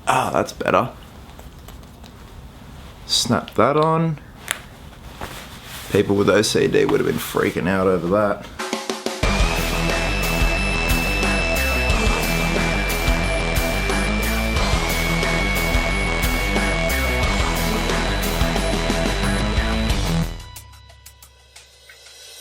Ah, that's better. Snap that on. People with OCD would have been freaking out over that.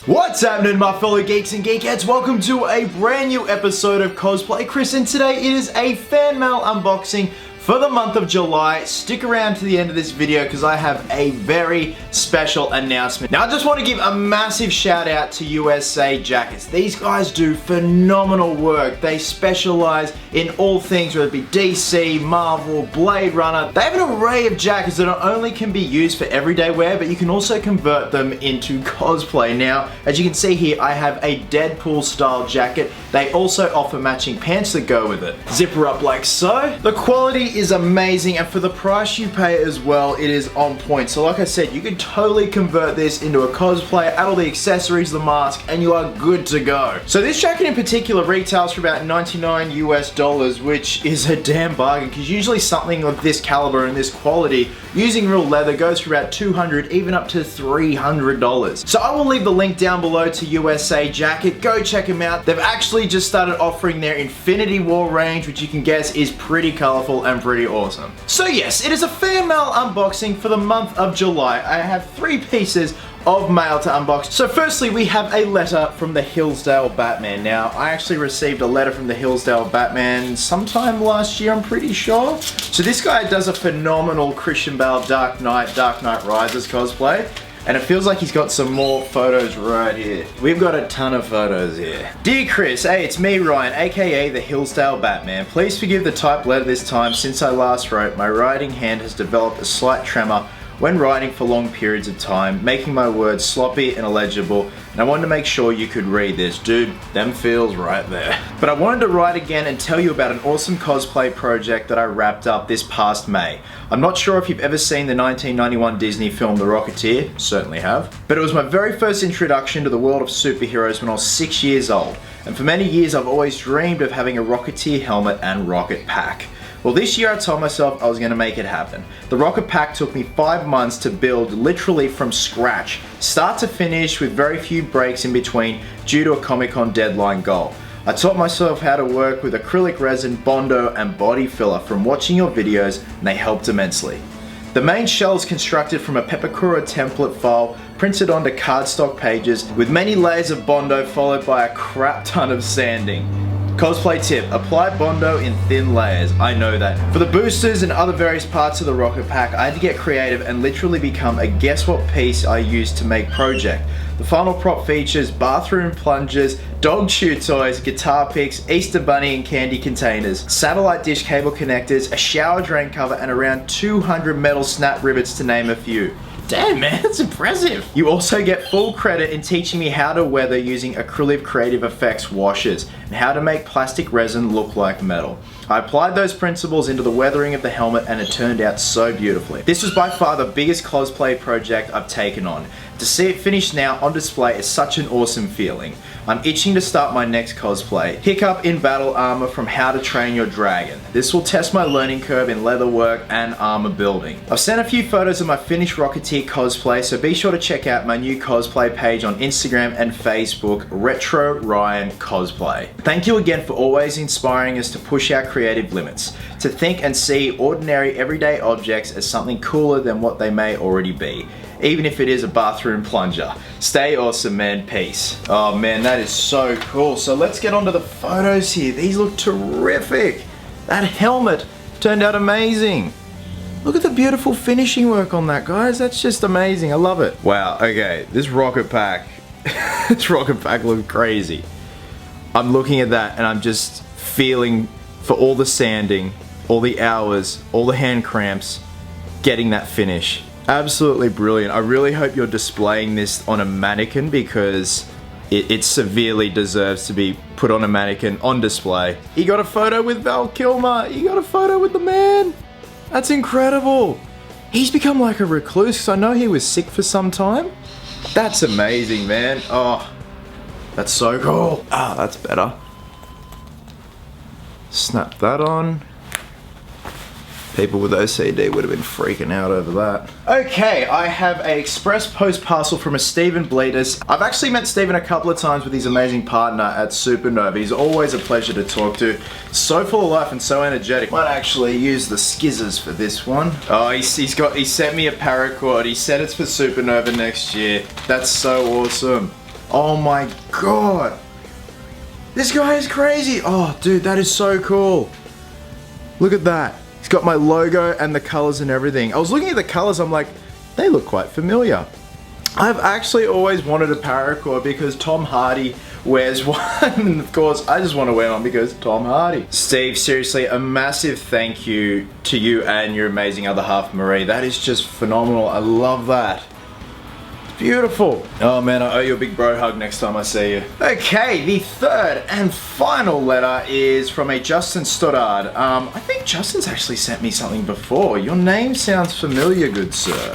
What's happening, my fellow geeks and geekettes? Welcome to a brand new episode of Cosplay Chris, and today it is a fan mail unboxing for the month of July. Stick around to the end of this video because I have a very special announcement. Now, I just want to give a massive shout out to USA Jackets. These guys do phenomenal work. They specialize in all things, whether it be DC, Marvel, Blade Runner. They have an array of jackets that not only can be used for everyday wear, but you can also convert them into cosplay. Now, as you can see here, I have a Deadpool style jacket. They also offer matching pants that go with it. Zipper up like so. The quality is amazing, and for the price you pay as well, it is on point. So like I said, you can totally convert this into a cosplay, add all the accessories, the mask, and you are good to go. So this jacket in particular retails for about $99 US, which is a damn bargain, because usually something of this caliber and this quality using real leather goes for about $200, even up to $300. So I will leave the link down below to USA Jacket. Go check them out. They've actually just started offering their Infinity War range, which you can guess is pretty colorful and pretty awesome. So yes, it is a fan mail unboxing for the month of July. I have 3 pieces of mail to unbox. So firstly, we have a letter from the Hillsdale Batman. Now, I actually received a letter from the Hillsdale Batman sometime last year, I'm pretty sure. So this guy does a phenomenal Christian Bale Dark Knight Rises cosplay. And it feels like he's got some more photos right here. We've got a ton of photos here. Dear Chris, hey, it's me, Ryan, aka the Hillsdale Batman. Please forgive the typed letter this time. Since I last wrote, my writing hand has developed a slight tremor when writing for long periods of time, making my words sloppy and illegible, and I wanted to make sure you could read this. Dude, them feels right there. But I wanted to write again and tell you about an awesome cosplay project that I wrapped up this past May. I'm not sure if you've ever seen the 1991 Disney film The Rocketeer, certainly have, but it was my very first introduction to the world of superheroes when I was 6 years old, and for many years I've always dreamed of having a Rocketeer helmet and rocket pack. Well, this year I told myself I was going to make it happen. The rocket pack took me 5 months to build, literally from scratch, start to finish, with very few breaks in between due to a Comic-Con deadline goal. I taught myself how to work with acrylic resin, Bondo, and body filler from watching your videos, and they helped immensely. The main shell is constructed from a Pepakura template file printed onto cardstock pages with many layers of Bondo followed by a crap ton of sanding. Cosplay tip, apply Bondo in thin layers, I know that. For the boosters and other various parts of the rocket pack, I had to get creative and literally become a guess what piece I used to make project. The final prop features bathroom plungers, dog chew toys, guitar picks, Easter bunny and candy containers, satellite dish cable connectors, a shower drain cover, and around 200 metal snap rivets to name a few. Damn man, that's impressive. You also get full credit in teaching me how to weather using acrylic creative effects washes and how to make plastic resin look like metal. I applied those principles into the weathering of the helmet and it turned out so beautifully. This was by far the biggest cosplay project I've taken on. To see it finished now on display is such an awesome feeling. I'm itching to start my next cosplay. Hiccup in battle armor from How to Train Your Dragon. This will test my learning curve in leather work and armor building. I've sent a few photos of my finished Rocketeer cosplay, so be sure to check out my new cosplay page on Instagram and Facebook, Retro Ryan Cosplay. Thank you again for always inspiring us to push our creative limits, to think and see ordinary everyday objects as something cooler than what they may already be, even if it is a bathroom plunger. Stay awesome, man. Peace. Oh man, that is so cool. So let's get onto the photos here. These look terrific. That helmet turned out amazing. Look at the beautiful finishing work on that, guys. That's just amazing. I love it. Wow, okay, this rocket pack, this rocket pack looks crazy. I'm looking at that and I'm just feeling for all the sanding, all the hours, all the hand cramps, getting that finish. Absolutely brilliant. I really hope you're displaying this on a mannequin because it severely deserves to be put on a mannequin on display. He got a photo with Val Kilmer. He got a photo with the man. That's incredible. He's become like a recluse because I know he was sick for some time. That's amazing, man. Oh, that's so cool. Ah, that's better. Snap that on. People with OCD would have been freaking out over that. Okay, I have a express post parcel from a Stephen Bleeders. I've actually met Stephen a couple of times with his amazing partner at Supernova. He's always a pleasure to talk to. So full of life and so energetic. Might actually use the skizzers for this one. Oh, he sent me a paracord. He said it's for Supernova next year. That's so awesome. Oh my god. This guy is crazy. Oh, dude, that is so cool. Look at that. It's got my logo and the colors and everything. I was looking at the colors, I'm like, they look quite familiar. I've actually always wanted a paracord because Tom Hardy wears one, and of course I just want to wear one because Tom Hardy. Steve, seriously, a massive thank you to you and your amazing other half, Marie. That is just phenomenal. I love that. Beautiful. Oh man, I owe you a big bro hug next time I see you. Okay, the third and final letter is from a Justin Stoddard. I think Justin's actually sent me something before. Your name sounds familiar, good sir.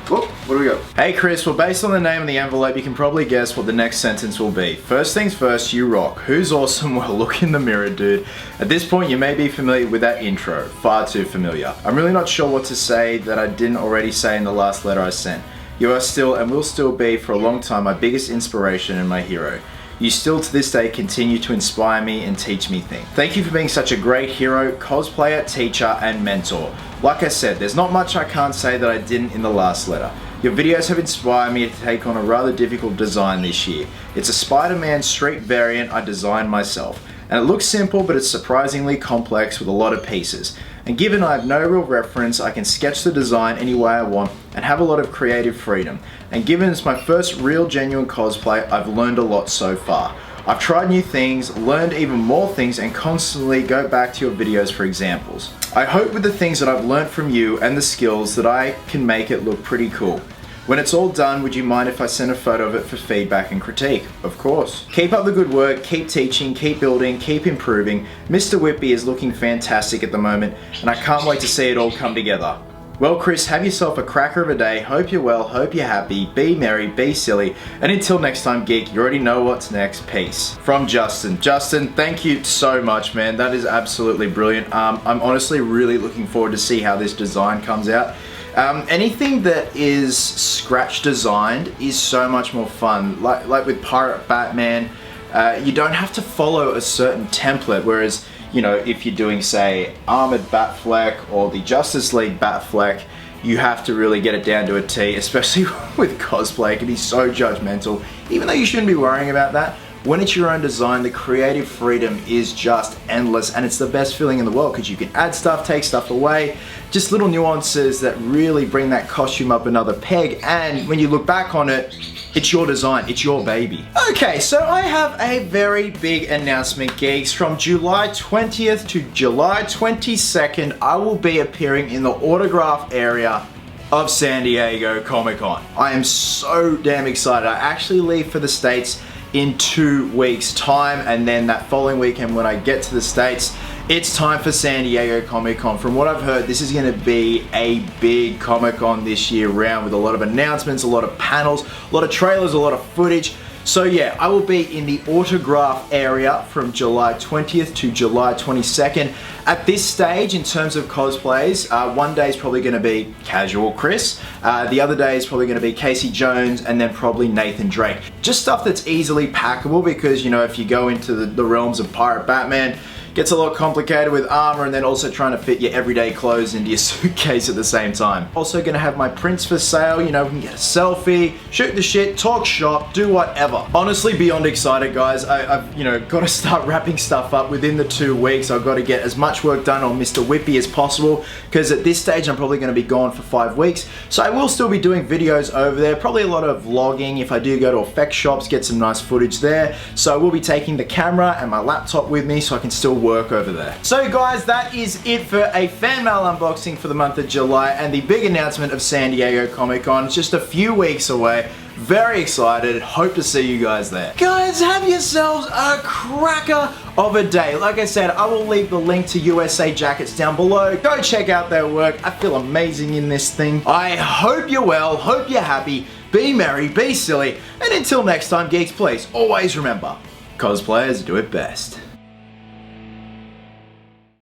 Whoop, what do we got? Hey Chris, well based on the name and the envelope, you can probably guess what the next sentence will be. First things first, you rock. Who's awesome? Well, look in the mirror, dude. At this point, you may be familiar with that intro. Far too familiar. I'm really not sure what to say that I didn't already say in the last letter I sent. You are still and will still be for a long time my biggest inspiration and my hero. You still to this day continue to inspire me and teach me things. Thank you for being such a great hero, cosplayer, teacher, and mentor. Like I said, there's not much I can't say that I didn't in the last letter. Your videos have inspired me to take on a rather difficult design this year. It's a Spider-Man Street variant I designed myself. And it looks simple, but it's surprisingly complex with a lot of pieces. And given I have no real reference, I can sketch the design any way I want and have a lot of creative freedom. And given it's my first real genuine cosplay, I've learned a lot so far. I've tried new things, learned even more things, and constantly go back to your videos for examples. I hope with the things that I've learned from you and the skills that I can make it look pretty cool. When it's all done, would you mind if I send a photo of it for feedback and critique? Of course. Keep up the good work, keep teaching, keep building, keep improving. Mr. Whippy is looking fantastic at the moment, and I can't wait to see it all come together. Well, Chris, have yourself a cracker of a day. Hope you're well, hope you're happy, be merry, be silly, and until next time, geek, you already know what's next. Peace. From Justin. Justin, thank you so much, man. That is absolutely brilliant. I'm honestly really looking forward to see how this design comes out. Anything that is scratch designed is so much more fun. Like with Pirate Batman, you don't have to follow a certain template, whereas, you know, if you're doing, say, Armored Batfleck or the Justice League Batfleck, you have to really get it down to a T, especially with cosplay. It can be so judgmental, even though you shouldn't be worrying about that. When it's your own design, the creative freedom is just endless, and it's the best feeling in the world because you can add stuff, take stuff away, just little nuances that really bring that costume up another peg, and when you look back on it, it's your design, it's your baby. Okay, so I have a very big announcement, geeks. From July 20th to July 22nd, I will be appearing in the autograph area of San Diego Comic-Con. I am so damn excited. I actually leave for the States in 2 weeks time, and then that following weekend when I get to the States, it's time for San Diego Comic-Con. From what I've heard, this is going to be a big Comic-Con this year round with a lot of announcements, a lot of panels, a lot of trailers, a lot of footage. So yeah, I will be in the autograph area from July 20th to July 22nd. At this stage, in terms of cosplays, one day is probably going to be Casual Chris, the other day is probably going to be Casey Jones, and then probably Nathan Drake. Just stuff that's easily packable because, you know, if you go into the realms of Pirate Batman, gets a lot complicated with armor and then also trying to fit your everyday clothes into your suitcase at the same time. Also gonna have my prints for sale, you know, we can get a selfie, shoot the shit, talk shop, do whatever. Honestly, beyond excited, guys. I've, you know, got to start wrapping stuff up within the 2 weeks. I've got to get as much work done on Mr. Whippy as possible because at this stage I'm probably gonna be gone for 5 weeks. So I will still be doing videos over there, probably a lot of vlogging if I do go to effect shops, get some nice footage there. So I will be taking the camera and my laptop with me so I can still work over there. So guys, that is it for a fan mail unboxing for the month of July and the big announcement of San Diego Comic-Con. It's just a few weeks away. Very excited. Hope to see you guys there. Guys, have yourselves a cracker of a day. Like I said, I will leave the link to USA Jackets down below. Go check out their work. I feel amazing in this thing. I hope you're well. Hope you're happy. Be merry. Be silly. And until next time, geeks, please always remember, cosplayers do it best.